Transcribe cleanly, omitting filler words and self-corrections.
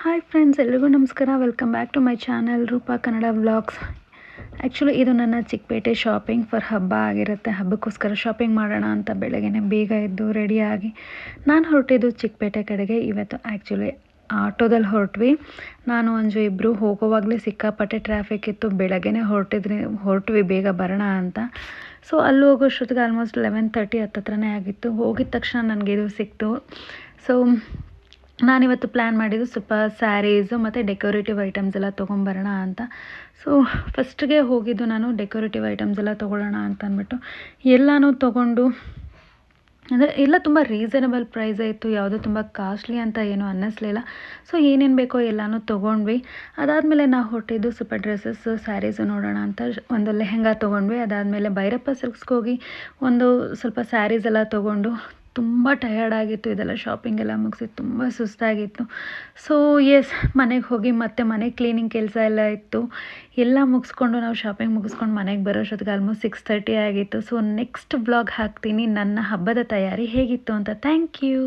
Hi friends, ಎಲ್ರಿಗೂ ನಮಸ್ಕಾರ. Welcome back to my channel Roopa Kannada vlogs. Actually ಇದು ನನ್ನ ಚಿಕ್ಕಪೇಟೆ ಶಾಪಿಂಗ್ ಫಾರ್ ಹಬ್ಬ ಆಗಿರುತ್ತೆ. ಹಬ್ಬಕ್ಕೋಸ್ಕರ ಶಾಪಿಂಗ್ ಮಾಡೋಣ ಅಂತ ಬೆಳಗ್ಗೆ ಬೇಗ ಎದ್ದು ರೆಡಿಯಾಗಿ ನಾನು ಹೊರಟಿದ್ದು ಚಿಕ್ಕಪೇಟೆ ಕಡೆಗೆ. ಇವತ್ತು ಆ್ಯಕ್ಚುಲಿ ಆಟೋದಲ್ಲಿ ಹೊರಟ್ವಿ. ನಾನು ಅಂಜು ಇಬ್ಬರು ಹೋಗೋವಾಗಲೇ ಸಿಕ್ಕಾಪಟ್ಟೆ ಟ್ರಾಫಿಕ್ ಇತ್ತು. ಬೆಳಗ್ಗೆನೇ ಹೊರಟ್ವಿ ಬೇಗ ಬರೋಣ ಅಂತ. ಸೊ ಅಲ್ಲಿ ಹೋಗೋಷ್ಟೊತ್ತಿಗೆ ಆಲ್ಮೋಸ್ಟ್ 11:30 ಹತ್ತತ್ರನೇ ಆಗಿತ್ತು. ಹೋಗಿದ ತಕ್ಷಣ ನನಗೆ ಇದು ಸಿಕ್ತು. ಸೊ ನಾನಿವತ್ತು ಪ್ಲ್ಯಾನ್ ಮಾಡಿದ್ದು ಸ್ವಲ್ಪ ಸ್ಯಾರೀಸು ಮತ್ತು ಡೆಕೋರೇಟಿವ್ ಐಟಮ್ಸ್ ಎಲ್ಲ ತೊಗೊಂಬರೋಣ ಅಂತ. ಸೊ ಫಸ್ಟ್ಗೆ ಹೋಗಿದ್ದು ನಾನು ಡೆಕೋರೇಟಿವ್ ಐಟಮ್ಸ್ ಎಲ್ಲ ತೊಗೊಳ್ಳೋಣ ಅಂತ ಅಂದ್ಬಿಟ್ಟು ಎಲ್ಲನೂ ತೊಗೊಂಡು, ಅಂದರೆ ಎಲ್ಲ ತುಂಬ ರೀಸನಬಲ್ ಪ್ರೈಸೇ ಇತ್ತು. ಯಾವುದೂ ತುಂಬ ಕಾಸ್ಟ್ಲಿ ಅಂತ ಏನೂ ಅನ್ನಿಸ್ಲಿಲ್ಲ. ಸೊ ಏನೇನು ಬೇಕೋ ಎಲ್ಲನೂ ತೊಗೊಂಡ್ವಿ. ಅದಾದಮೇಲೆ ನಾವು ಹೊರಟಿದ್ದು ಸ್ವಲ್ಪ ಡ್ರೆಸ್ಸಸ್ಸು ಸ್ಯಾರೀಸು ನೋಡೋಣ ಅಂತ ಒಂದು ಲೆಹೆಂಗಾ ತೊಗೊಂಡ್ವಿ. ಅದಾದಮೇಲೆ ಭೈರಪ್ಪ ಸಿಲ್ಕ್ಸ್ಗೆ ಹೋಗಿ ಒಂದು ಸ್ವಲ್ಪ ಸ್ಯಾರೀಸ್ ಎಲ್ಲ ತೊಗೊಂಡು, ತುಂಬ ಟಯರ್ಡ್ ಆಗಿತ್ತು. ಇದೆಲ್ಲ ಶಾಪಿಂಗ್ ಎಲ್ಲ ಮುಗಿಸಿ ತುಂಬ ಸುಸ್ತಾಗಿತ್ತು. ಸೊ ಮನೆಗೆ ಹೋಗಿ ಮತ್ತೆ ಮನೆ ಕ್ಲೀನಿಂಗ್ ಕೆಲಸ ಎಲ್ಲ ಇತ್ತು. ಎಲ್ಲ ಮುಗಿಸ್ಕೊಂಡು ನಾವು ಶಾಪಿಂಗ್ ಮುಗಿಸ್ಕೊಂಡು ಮನೆಗೆ ಬರೋಷ್ಟೊತ್ತಿಗೆ ಆಲ್ಮೋಸ್ಟ್ 6:30 ಆಗಿತ್ತು. ಸೊ ನೆಕ್ಸ್ಟ್ ವ್ಲಾಗ್ ಹಾಕ್ತೀನಿ ನನ್ನ ಹಬ್ಬದ ತಯಾರಿ ಹೇಗಿತ್ತು ಅಂತ. Thank you.